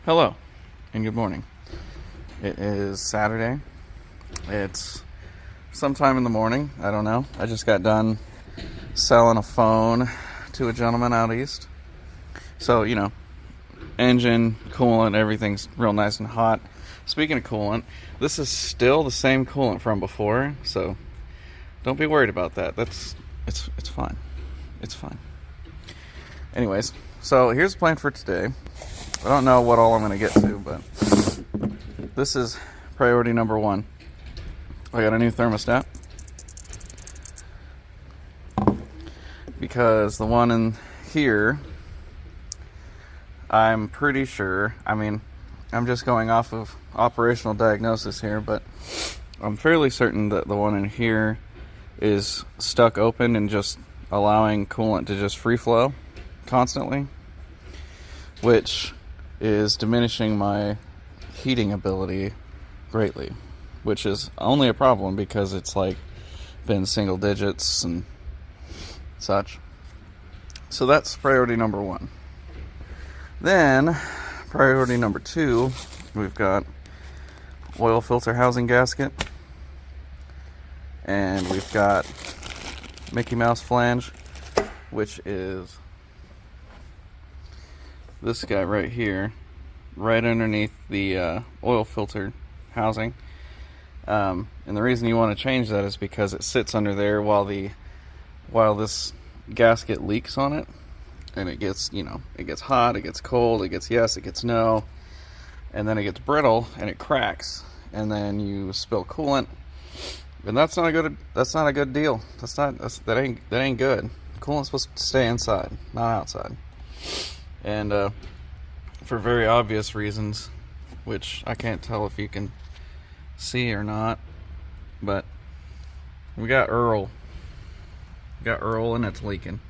Hello and good morning. It is Saturday. It's sometime in the morning. I don't know. I just got done selling a phone to a gentleman out east. So, engine, coolant, everything's real nice and hot. Speaking of coolant, this is still the same coolant from before, so don't be worried about that. It's fine. It's fine. Anyways, so here's the plan for today. I don't know what all I'm going to get to, but this is priority number one. I got a new thermostat because the one in here, I'm pretty sure, I'm just going off of operational diagnosis here, but I'm fairly certain that the one in here is stuck open and just allowing coolant to just free flow constantly, which is diminishing my heating ability greatly, which is only a problem because it's like been single digits and such. So that's priority number one. Then priority number two, we've got oil filter housing gasket, and we've got Mickey Mouse flange, which is this guy right here, right underneath the oil filter housing. And the reason you want to change that is because it sits under there while this gasket leaks on it, and it gets it gets hot, it gets cold, it gets yes, it gets no, and then it gets brittle and it cracks, and then you spill coolant, and that's not a good deal. That ain't good. Coolant's supposed to stay inside, not outside. And for very obvious reasons, which I can't tell if you can see or not, but we got Earl. And it's leaking.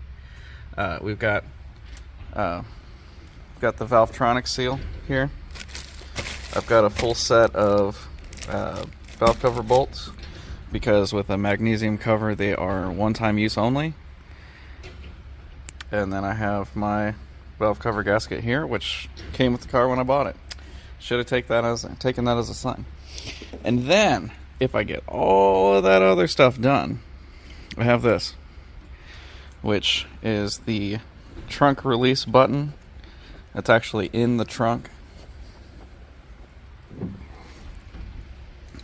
We've got the Valvetronic seal here. I've got a full set of valve cover bolts because with a magnesium cover they are one-time use only. And then I have my valve cover gasket here, which came with the car when I bought it. Should have taken that as a sign. And then, if I get all of that other stuff done, I have this, which is the trunk release button. That's actually in the trunk,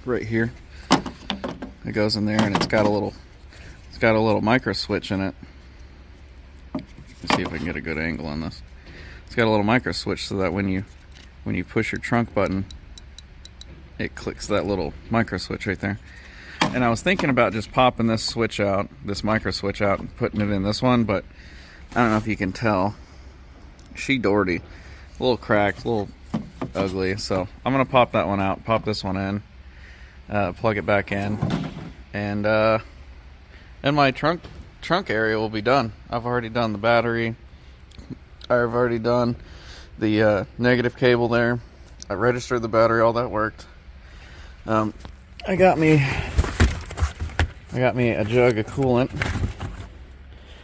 right here. It goes in there, and it's got a little micro switch in it. Let's see if I can get a good angle on this. It's got a little micro switch so that when you push your trunk button, it clicks that little micro switch right there. And I was thinking about just popping this micro switch out and putting it in this one, but I don't know if you can tell. She Doherty, a little cracked, a little ugly. So I'm gonna pop that one out, pop this one in, plug it back in, and my trunk area will be done. I've already done the battery. I've already done the negative cable there. I registered the battery. All that worked. I got me a jug of coolant,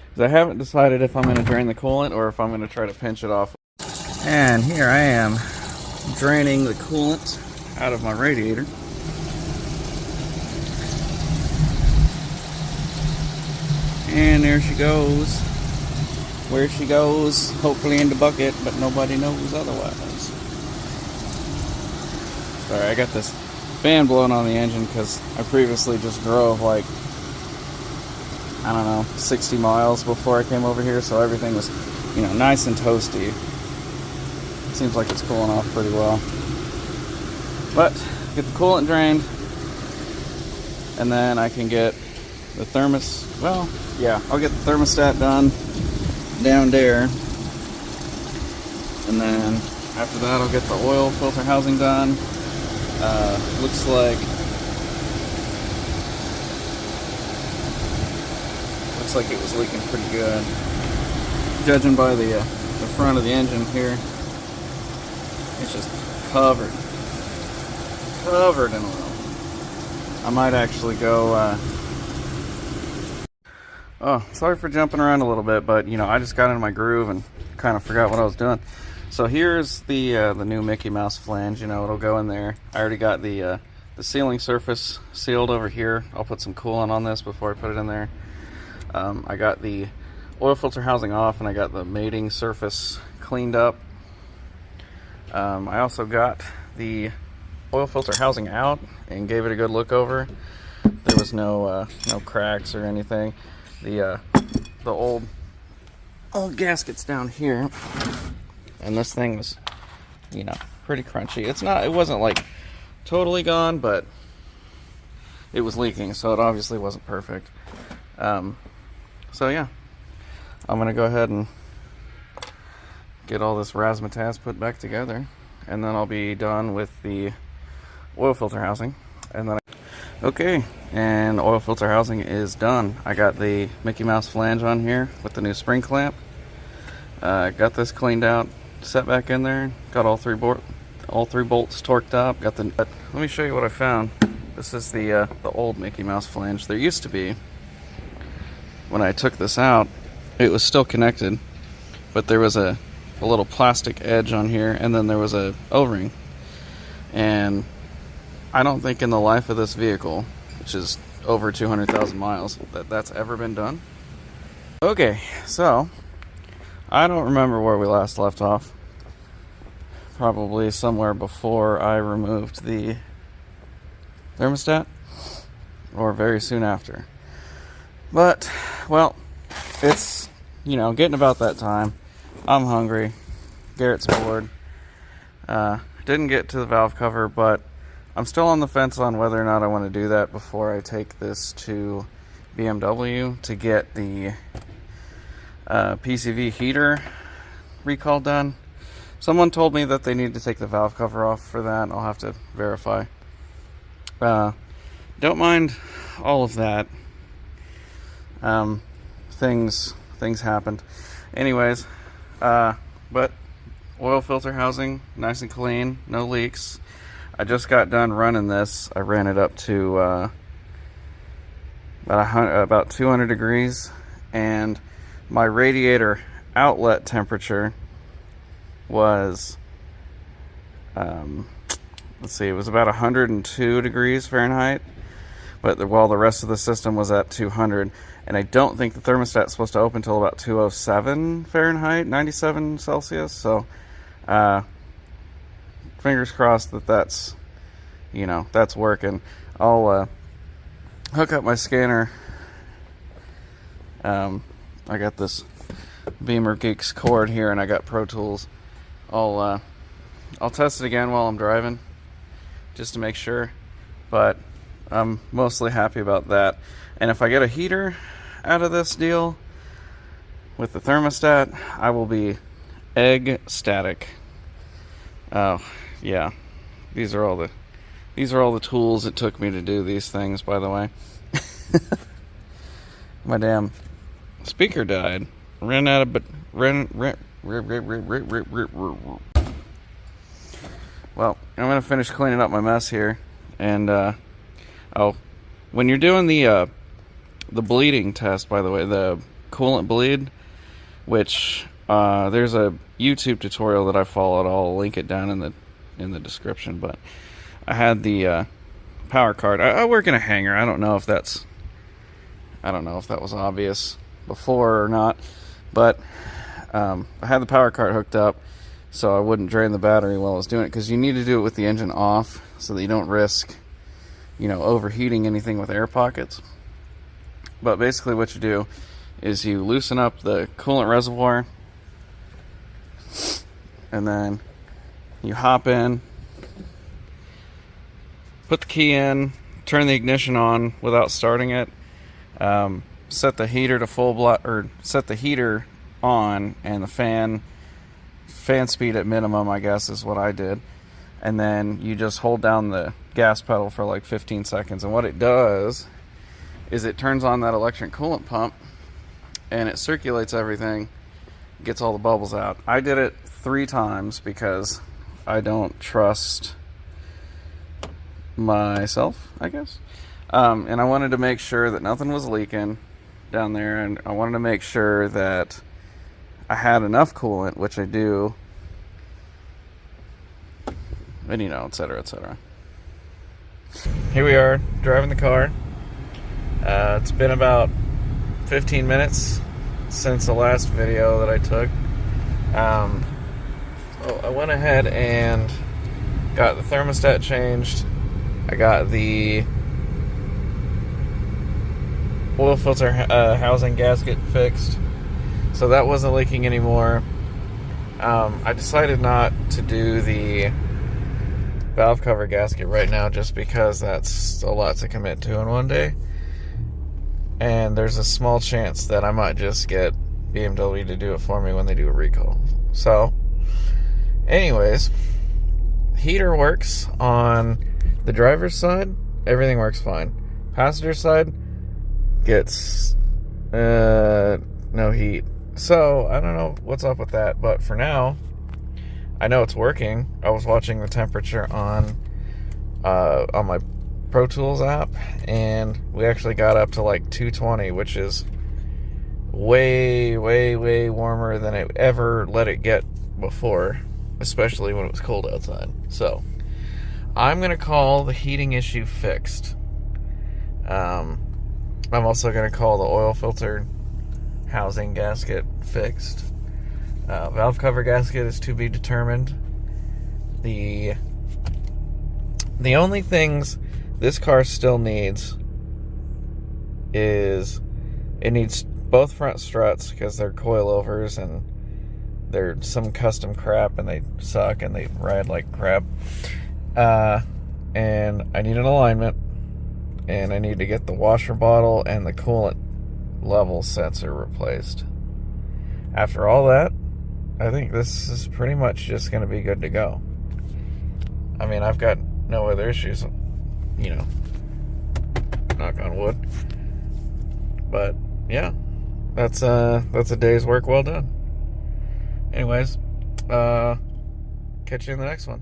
because I haven't decided if I'm going to drain the coolant or if I'm going to try to pinch it off. And here I am draining the coolant out of my radiator. And there she goes. Where she goes, hopefully in the bucket, but nobody knows otherwise. Sorry, I got this fan blowing on the engine because I previously just drove like, 60 miles before I came over here, so everything was, nice and toasty. Seems like it's cooling off pretty well. But, get the coolant drained, and then I can get the I'll get the thermostat done down there, and then after that I'll get the oil filter housing done. Looks like it was leaking pretty good, judging by the front of the engine here. It's just covered in oil. I might actually go oh, sorry for jumping around a little bit, but I just got into my groove and kind of forgot what I was doing. So here's the new Mickey Mouse flange. You know, it'll go in there. I already got the sealing surface sealed over here. I'll put some coolant on this before I put it in there. I got the oil filter housing off, and I got the mating surface cleaned up. I also got the oil filter housing out and gave it a good look over. There was no cracks or anything. The old gaskets down here, and this thing was, you know, pretty crunchy. It wasn't like totally gone, but it was leaking, so it obviously wasn't perfect. So yeah, I'm gonna go ahead and get all this razzmatazz put back together, and then I'll be done with the oil filter housing. And then okay, and oil filter housing is done. I got the Mickey Mouse flange on here with the new spring clamp. Got this cleaned out, set back in there. Got all three bolts torqued up. Let me show you what I found. This is the old Mickey Mouse flange. There used to be, when I took this out, it was still connected, but there was a little plastic edge on here, and then there was a O-ring. And I don't think in the life of this vehicle, which is over 200,000 miles, that's ever been done. Okay, so I don't remember where we last left off. Probably somewhere before I removed the thermostat, or very soon after. But, well, it's, you know, getting about that time. I'm hungry. Garrett's bored. Didn't get to the valve cover, but I'm still on the fence on whether or not I want to do that before I take this to BMW to get the PCV heater recall done. Someone told me that they need to take the valve cover off for that. I'll have to verify. Don't mind all of that. Things happened. Anyways, but oil filter housing, nice and clean, no leaks. I just got done running this. I ran it up to about 200 degrees, and my radiator outlet temperature was, let's see, it was about 102 degrees Fahrenheit, but while the rest of the system was at 200. And I don't think the thermostat's supposed to open until about 207 Fahrenheit, 97 Celsius. So, fingers crossed that's working. I'll hook up my scanner. I got this Bimmer Geeks cord here, and I got Pro Tools. I'll test it again while I'm driving, just to make sure. But I'm mostly happy about that. And if I get a heater out of this deal with the thermostat, I will be ecstatic. Oh yeah, these are all the tools it took me to do these things, by the way. My damn speaker died. Well, I'm gonna finish cleaning up my mess here, and when you're doing the bleeding test, by the way, the coolant bleed, which there's a YouTube tutorial that I followed. I'll link it down in the description. But I had the power card. I work in a hangar. I don't know if that was obvious before or not, but I had the power card hooked up so I wouldn't drain the battery while I was doing it, because you need to do it with the engine off so that you don't risk, overheating anything with air pockets. But basically what you do is you loosen up the coolant reservoir, and then you hop in, put the key in, turn the ignition on without starting it, set the heater to set the heater on, and the fan speed at minimum, I guess, is what I did. And then you just hold down the gas pedal for like 15 seconds, and what it does is it turns on that electric coolant pump, and it circulates everything, gets all the bubbles out. I did it 3 times because I don't trust myself, I guess. And I wanted to make sure that nothing was leaking down there, and I wanted to make sure that I had enough coolant, which I do, and etc., etc. Here we are, driving the car. It's been about 15 minutes since the last video that I took. I went ahead and got the thermostat changed. I got the oil filter housing gasket fixed, so that wasn't leaking anymore. I decided not to do the valve cover gasket right now just because that's a lot to commit to in one day, and there's a small chance that I might just get BMW to do it for me when they do a recall. So anyways, heater works on the driver's side, everything works fine. Passenger side gets no heat. So I don't know what's up with that, but for now I know it's working. I was watching the temperature on my Pro Tools app, and we actually got up to like 220, which is way warmer than it ever let it get before, especially when it was cold outside. So I'm gonna call the heating issue fixed. I'm also gonna call the oil filter housing gasket fixed. Valve cover gasket is to be determined. The only things this car still needs is it needs both front struts because they're coilovers and they're some custom crap and they suck and they ride like crap. And I need an alignment, and I need to get the washer bottle and the coolant level sensor replaced. After all that, I think this is pretty much just going to be good to go. I mean, I've got no other issues, knock on wood. But yeah, that's a day's work well done. Anyways, catch you in the next one.